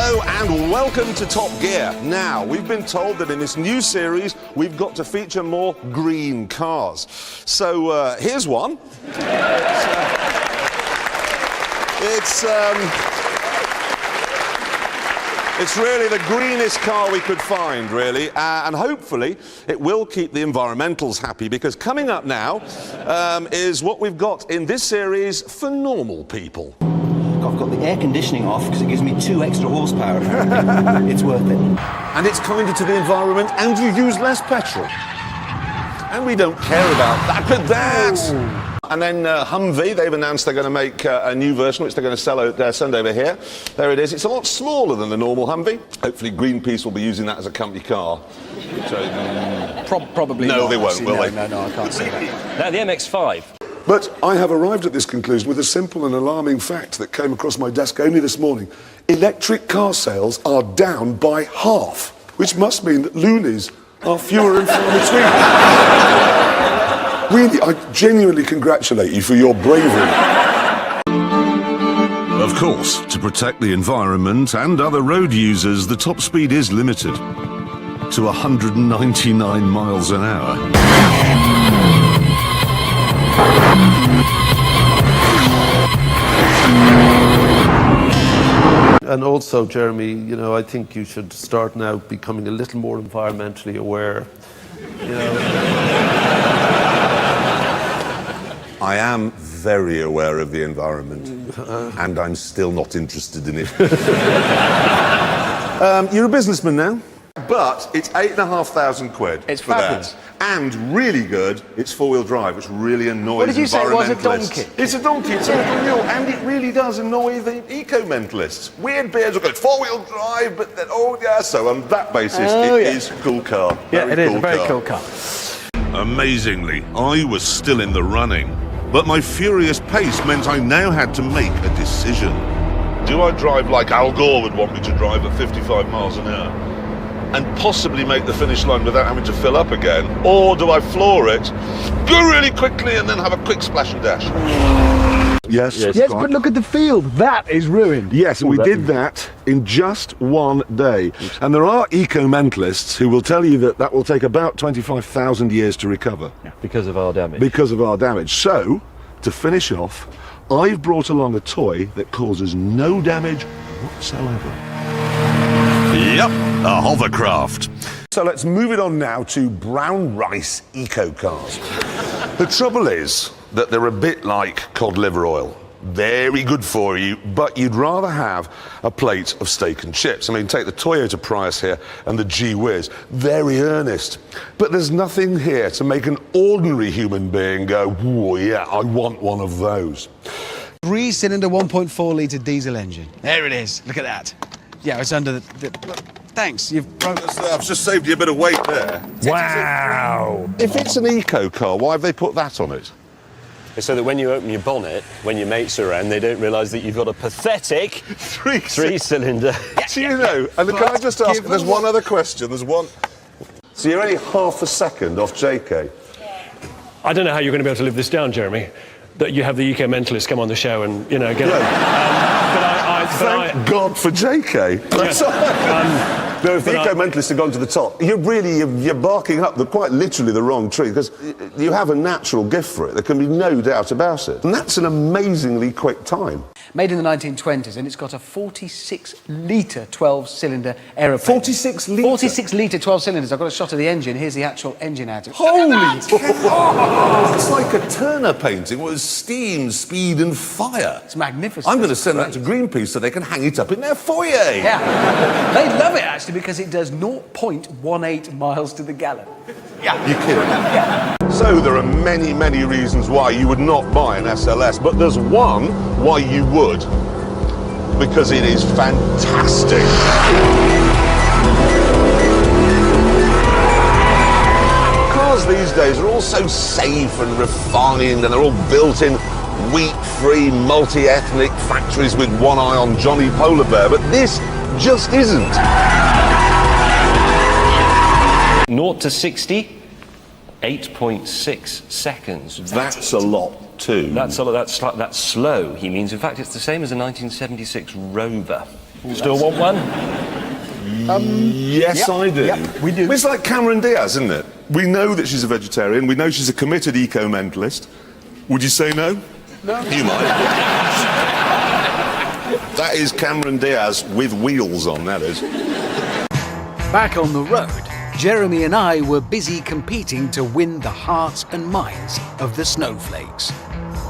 Hello and welcome to Top Gear. Now, we've been told that in this new series, we've got to feature more green cars. So, here's one. It's really the greenest car we could find, really, and hopefully it will keep the environmentals happy, because coming up now is what we've got in this series for normal people. I've got the air conditioning off because it gives me 2 extra horsepower. It's worth it. And it's kinder to the environment, and you use less petrol. And we don't care about that. Look at that! Ooh. And then Humvee, they've announced they're going to make a new version, which they're going to send over here. There it is. It's a lot smaller than the normal Humvee. Hopefully Greenpeace will be using that as a company car. So, probably no, not. They won't, will they? No, I can't say that. Now, the MX-5. But I have arrived at this conclusion with a simple and alarming fact that came across my desk only this morning. Electric car sales are down by half, which must mean that loonies are fewer and far between. Really, I genuinely congratulate you for your bravery. Of course, to protect the environment and other road users, the top speed is limited to 199 miles an hour. And also, Jeremy, you know, I think you should start now becoming a little more environmentally aware. You know. I am very aware of the environment, and I'm still not interested in it. You're a businessman now, but it's £8,500 It's for fabulous. that. And really good, it's four-wheel drive, which really annoys What did you say it was, a environmentalists. donkey? It's a donkey, it's unreal, and it really does annoy the eco-mentalists. Weird beards will go, four-wheel drive, but then, oh yeah, so on that basis, it is a cool car. Yeah, it is a very cool car. Amazingly, I was still in the running, but my furious pace meant I now had to make a decision. Do I drive like Al Gore would want me to drive at 55 miles an hour? And possibly make the finish line without having to fill up again? Or do I floor it, go really quickly and then have a quick splash and dash? Yes, but look at the field. That is ruined. Yes, and we did that in just one day. And there are eco-mentalists who will tell you that that will take about 25,000 years to recover. Because of our damage. Because of our damage. So, to finish off, I've brought along a toy that causes no damage whatsoever. Yep, a hovercraft. So let's move it on now to brown rice eco cars. The trouble is that they're a bit like cod liver oil. Very good for you, but you'd rather have a plate of steak and chips. I mean, take the Toyota Prius here and the G-Wiz. Very earnest. But there's nothing here to make an ordinary human being go, whoa, yeah, I want one of those. 3-cylinder 1.4 litre diesel engine. There it is. Look at that. Yeah, it's under the look, thanks. You've broken. I've just saved you a bit of weight there. Wow. If it's an eco car, why have they put that on it? So that when you open your bonnet, when your mates are around, they don't realise that you've got a pathetic three-cylinder. Do you know, and can I just ask, there's one other question, there's one. So you're only half a second off JK. I don't know how you're going to be able to live this down, Jeremy, that you have the eco-mentalists come on the show and, you know, get Thank God for JK. No, if the eco-mentalists have gone to the top, you're barking up quite literally the wrong tree, because you have a natural gift for it. There can be no doubt about it. And that's an amazingly quick time. Made in the 1920s, and it's got a 46-litre 12-cylinder aeroplane. 46 litre? 46-litre 12 cylinders. I've got a shot of the engine. Here's the actual engine out. Holy cow! It's like a Turner painting with steam, speed and fire. It's magnificent. I'm going to send that to Greenpeace so they can hang it up in their foyer. Yeah. They love it, actually, because it does 0.18 miles to the gallon. Yeah. You're kidding. Yeah. So there are many, many reasons why you would not buy an SLS, but there's one why you would. Because it is fantastic. Cars these days are all so safe and refined, and they're all built in wheat-free, multi-ethnic factories with one eye on Johnny Polar Bear, but this just isn't. 0 to 60, 8.6 seconds. That's a lot too. That's slow, he means. In fact, it's the same as a 1976 Rover. Still want one? Yes, Yep, I do. yep, we do. It's like Cameron Diaz, isn't it? We know that she's a vegetarian. We know she's a committed eco-mentalist. Would you say no? No. You might. That is Cameron Diaz with wheels on, that is. Back on the road, Jeremy and I were busy competing to win the hearts and minds of the snowflakes.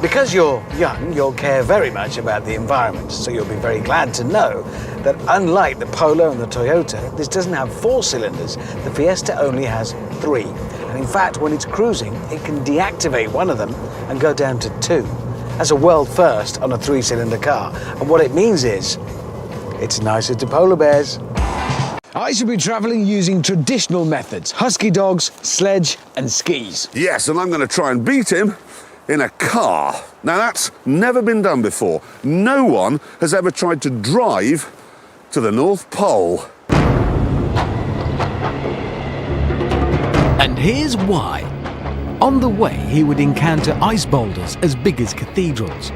Because you're young, you'll care very much about the environment, so you'll be very glad to know that unlike the Polo and the Toyota, this doesn't have 4 cylinders. The Fiesta only has 3. And in fact, when it's cruising, it can deactivate one of them and go down to 2. That's a world first on a 3-cylinder car. And what it means is, it's nicer to polar bears. I should be travelling using traditional methods: husky dogs, sledge and skis. Yes, and I'm going to try and beat him in a car. Now, that's never been done before. No one has ever tried to drive to the North Pole. And here's why. On the way, he would encounter ice boulders as big as cathedrals,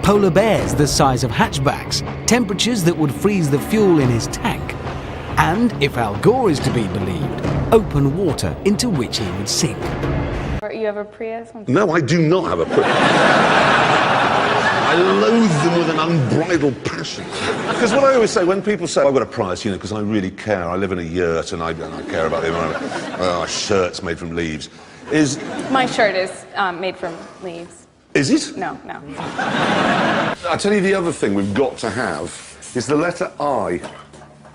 polar bears the size of hatchbacks, temperatures that would freeze the fuel in his tank, and, if Al Gore is to be believed, open water into which he would sink. You have a Prius? No, I do not have a Prius. I loathe them with an unbridled passion. Because what I always say, when people say, I've got a Prius, you know, because I really care, I live in a yurt and I care about the environment, my shirt's made from leaves, is... My shirt is made from leaves. Is it? No, no. I'll tell you the other thing we've got to have is the letter I.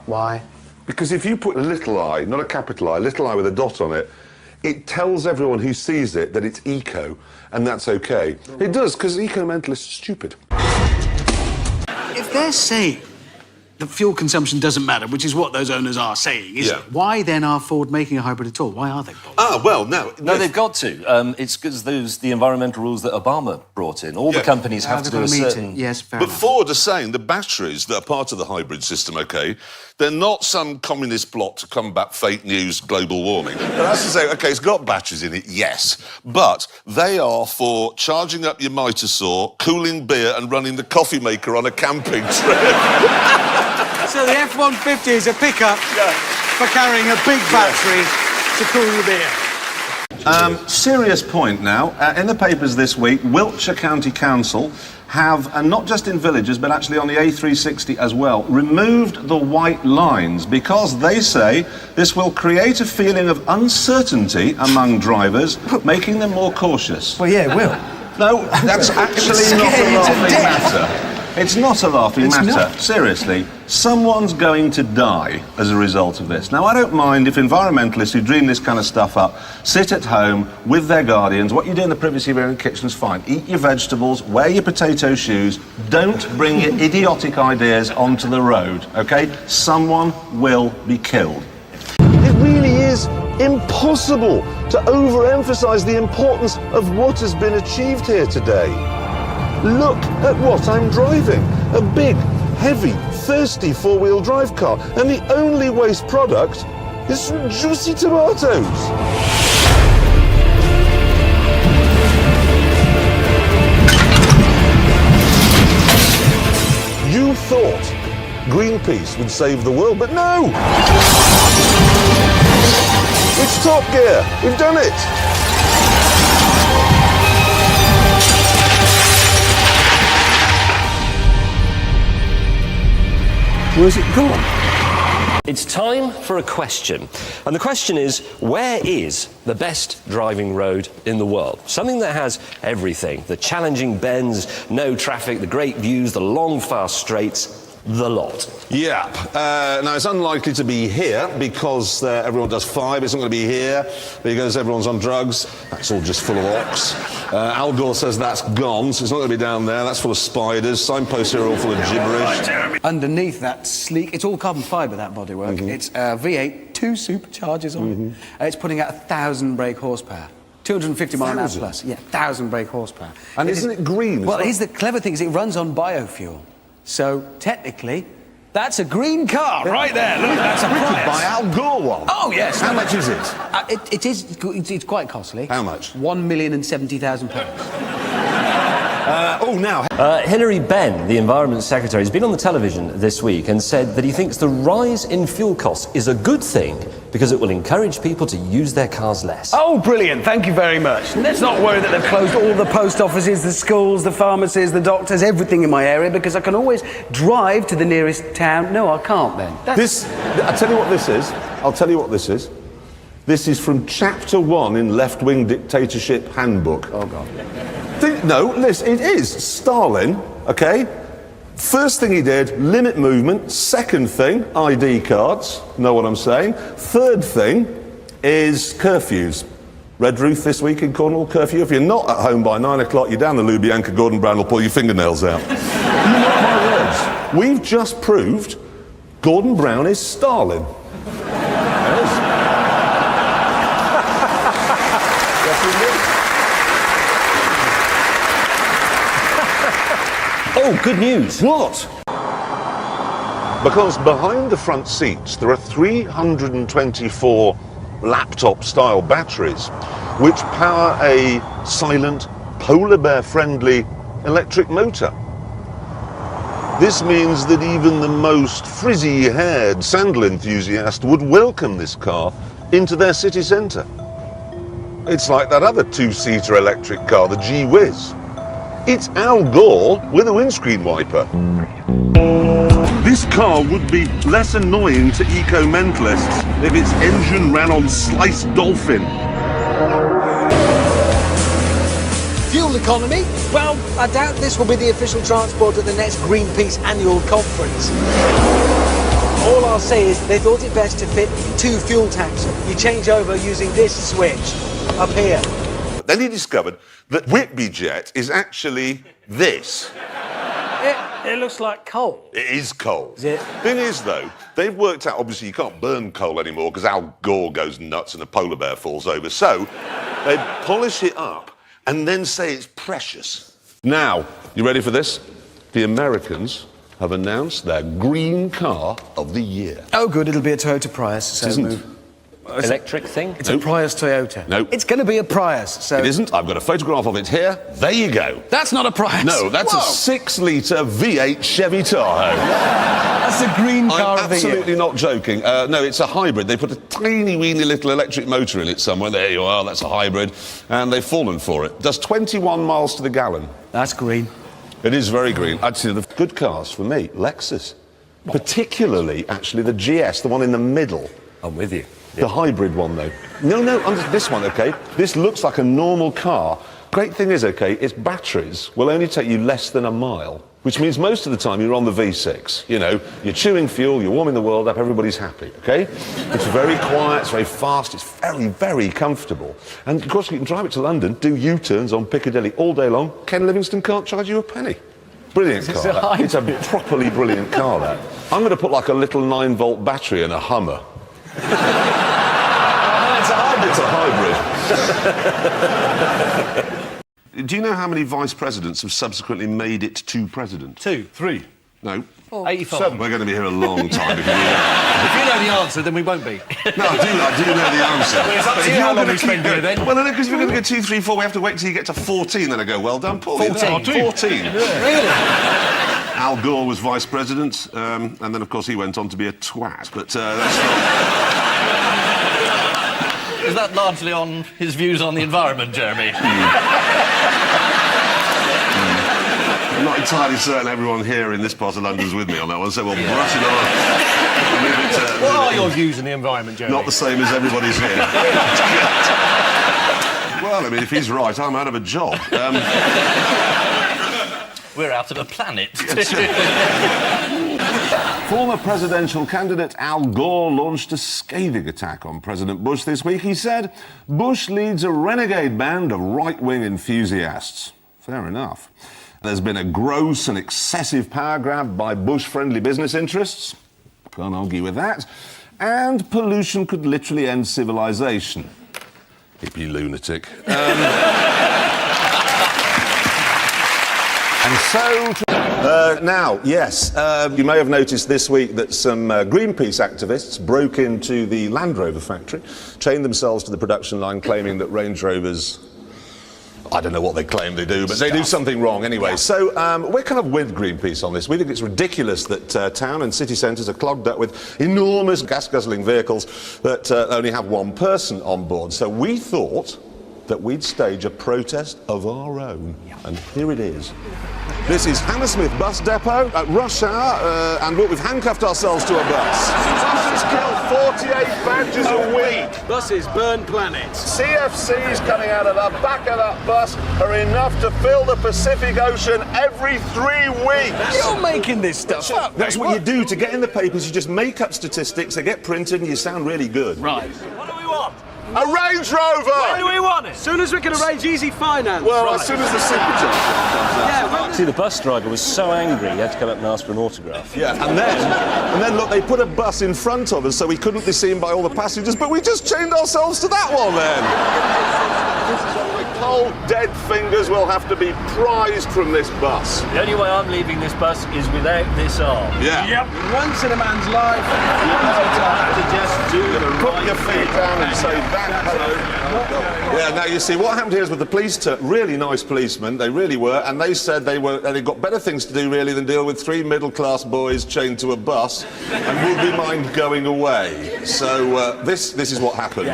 Why? Because if you put a little I, not a capital I, little I with a dot on it, it tells everyone who sees it that it's eco, and that's okay. It does, because eco-mentalists are stupid. If they're saying that fuel consumption doesn't matter, which is what those owners are saying, isn't it? Why then are Ford making a hybrid at all? Why are they? Well, no. No, they've got to. It's because the environmental rules that Obama brought in. All the companies have to do a certain... Yes, fair But enough. Ford are saying the batteries that are part of the hybrid system, OK, they're not some communist plot to combat fake news, global warming. But that's to say, OK, it's got batteries in it, yes, but they are for charging up your mitre saw, cooling beer and running the coffee maker on a camping trip. So the F-150 is a pickup for carrying a big battery to cool your beer. Serious point now. In the papers this week, Wiltshire County Council have, and not just in villages, but actually on the A360 as well, removed the white lines because they say this will create a feeling of uncertainty among drivers, making them more cautious. Well, yeah, it will. No, that's actually not a laughing matter. It's not a laughing matter. Not. Seriously, someone's going to die as a result of this. Now, I don't mind if environmentalists who dream this kind of stuff up sit at home with their guardians. What you do in the privacy of your own kitchen is fine. Eat your vegetables, wear your potato shoes. Don't bring your idiotic ideas onto the road, OK? Someone will be killed. It really is impossible to overemphasize the importance of what has been achieved here today. Look at what I'm driving. A big, heavy, thirsty four-wheel drive car. And the only waste product is some juicy tomatoes. You thought Greenpeace would save the world, but no! It's Top Gear. We've done it. Where's it gone? It's time for a question. And the question is, where is the best driving road in the world? Something that has everything. The challenging bends, no traffic, the great views, the long, fast straights, the lot. Yeah. Now, it's unlikely to be here because everyone does 5. It's not going to be here because everyone's on drugs. That's all just full of ox. Al Gore says that's gone, so it's not going to be down there. That's full of spiders. Signposts here are all full of gibberish. Underneath that sleek, it's all carbon fibre, that bodywork. It's V8, 2 superchargers on it. It's putting out 1,000 brake horsepower. 250 mile an hour plus. Yeah, 1,000 brake horsepower. And isn't it green? Well, here's the clever thing, is it runs on biofuel. So, technically, that's a green car right there. Look, that's a prize. Buy Al Gore one. Oh, yes. How much is it? It's quite costly. How much? £1,070,000. Hilary Benn, the Environment Secretary, has been on the television this week and said that he thinks the rise in fuel costs is a good thing because it will encourage people to use their cars less. Oh, brilliant. Thank you very much. Let's not worry that they've closed all the post offices, the schools, the pharmacies, the doctors, everything in my area, because I can always drive to the nearest town. No, I can't then. I'll tell you what this is. I'll tell you what this is. This is from Chapter 1 in Left-Wing Dictatorship Handbook. Oh, God. No, listen, it is. Stalin, okay? First thing he did, limit movement. Second thing, ID cards. Know what I'm saying? Third thing is curfews. Red Ruth this week in Cornwall, curfew. If you're not at home by 9 o'clock, you're down the Lubyanka, Gordon Brown will pull your fingernails out. You mark my words. We've just proved Gordon Brown is Stalin. Oh, good news. What? Because behind the front seats there are 324 laptop-style batteries which power a silent, polar bear-friendly electric motor. This means that even the most frizzy-haired sandal enthusiast would welcome this car into their city centre. It's like that other two-seater electric car, the G-Whiz. It's Al Gore with a windscreen wiper. This car would be less annoying to eco-mentalists if its engine ran on sliced dolphin. Fuel economy? Well, I doubt this will be the official transport at the next Greenpeace annual conference. All I'll say is they thought it best to fit 2 fuel tanks. You change over using this switch up here. Then he discovered that Whitby Jet is actually this. It looks like coal. It is coal. Is it? Thing is, though, they've worked out, obviously, you can't burn coal anymore because Al Gore goes nuts and a polar bear falls over. So they polish it up and then say it's precious. Now, you ready for this? The Americans have announced their green car of the year. Oh, good. It'll be a Toyota Prius. So It isn't. Electric thing? It's a Prius Toyota. No. It's going to be a Prius, so... It isn't. I've got a photograph of it here. There you go. That's not a Prius. No, that's Whoa. a 6-litre V8 Chevy Tahoe. That's a green car I'm of the year. absolutely not joking. No, it's a hybrid. They put a tiny, weeny little electric motor in it somewhere. There you are, that's a hybrid. And they've fallen for it. Does 21 miles to the gallon. That's green. It is very green. I'd say the good cars for me, Lexus. Particularly, actually, the GS, the one in the middle. I'm with you. The hybrid one, though. No, this one, OK? This looks like a normal car. Great thing is, OK, its batteries will only take you less than a mile, which means most of the time you're on the V6. You know, you're chewing fuel, you're warming the world up, everybody's happy, OK? It's very quiet, it's very fast, it's very, very comfortable. And, of course, you can drive it to London, do U-turns on Piccadilly all day long. Ken Livingstone can't charge you a penny. Brilliant car, that. It's a properly brilliant car, that. I'm going to put, like, a little 9-volt battery in a Hummer. It's a hybrid. Do you know how many vice presidents have subsequently made it to president? 2, 3. No. 85. We're going to be here a long time if you do If you know the answer, then we won't be. No, I do know the answer. Well, it's up to you how long we spend here, then. Well, no, because if we're going to go 2, 3, 4, we have to wait till you get to 14, then I go, well done, Paul. 14. 14. Yeah. Really? Al Gore was vice president, and then, of course, he went on to be a twat, but that's not... Is that largely on his views on the environment, Jeremy? I'm not entirely certain everyone here in this part of London's with me on that one, so we'll brush it off. What are your views on the environment, Jeremy? Not the same as everybody's here. Well, I mean, if he's right, I'm out of a job. We're out of a planet. Former presidential candidate Al Gore launched a scathing attack on President Bush this week. He said, Bush leads a renegade band of right-wing enthusiasts. Fair enough. There's been a gross and excessive power grab by Bush-friendly business interests. Can't argue with that. And pollution could literally end civilization. Hippie lunatic. And so... now, yes, you may have noticed this week that some Greenpeace activists broke into the Land Rover factory, chained themselves to the production line claiming that Range Rovers I don't know what they claim they do, but they do something wrong anyway. So we're kind of with Greenpeace on this. We think it's ridiculous that town and city centres are clogged up with enormous gas-guzzling vehicles that only have one person on board. So we thought that we'd stage a protest of our own. And here it is. This is Hammersmith Bus Depot at rush hour, and look, we've handcuffed ourselves to a bus. Buses kill 48 badgers a week. Buses burn planets. CFCs coming out of the back of that bus are enough to fill the Pacific Ocean every 3 weeks. You're making this stuff up. That's what you do to get in the papers. You just make up statistics, they get printed, and you sound really good. Right. What do we want? A Range Rover! Why do we want it? As soon as we can arrange easy finance. Well, as soon as the supercharger comes out. Yeah, well, See, the bus driver was so angry he had to come up and ask for an autograph. Yeah, and then look, they put a bus in front of us so we couldn't be seen by all the passengers, but we just chained ourselves to that one then. Cold, dead fingers will have to be prized from this bus. The only way I'm leaving this bus is without this arm. Yeah. Yep. once in a man's life. To just do the Put right your feet down and say that hello. Yeah, now you see, what happened here is with the police, really nice policemen, they really were, and they said they got better things to do really than deal with 3 middle-class boys chained to a bus, and would be mind going away. So this is what happened.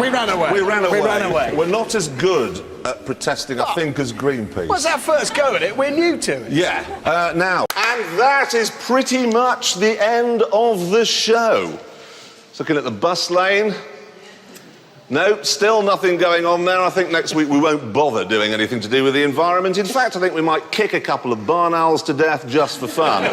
We ran away. We ran away. We ran away. We're not as good at protesting, I think, as Greenpeace. What's our first go at it? We're new to it. Yeah. Now, and that is pretty much the end of the show. Looking at the bus lane. No, still nothing going on there. I think next week we won't bother doing anything to do with the environment. In fact, I think we might kick a couple of barn owls to death just for fun.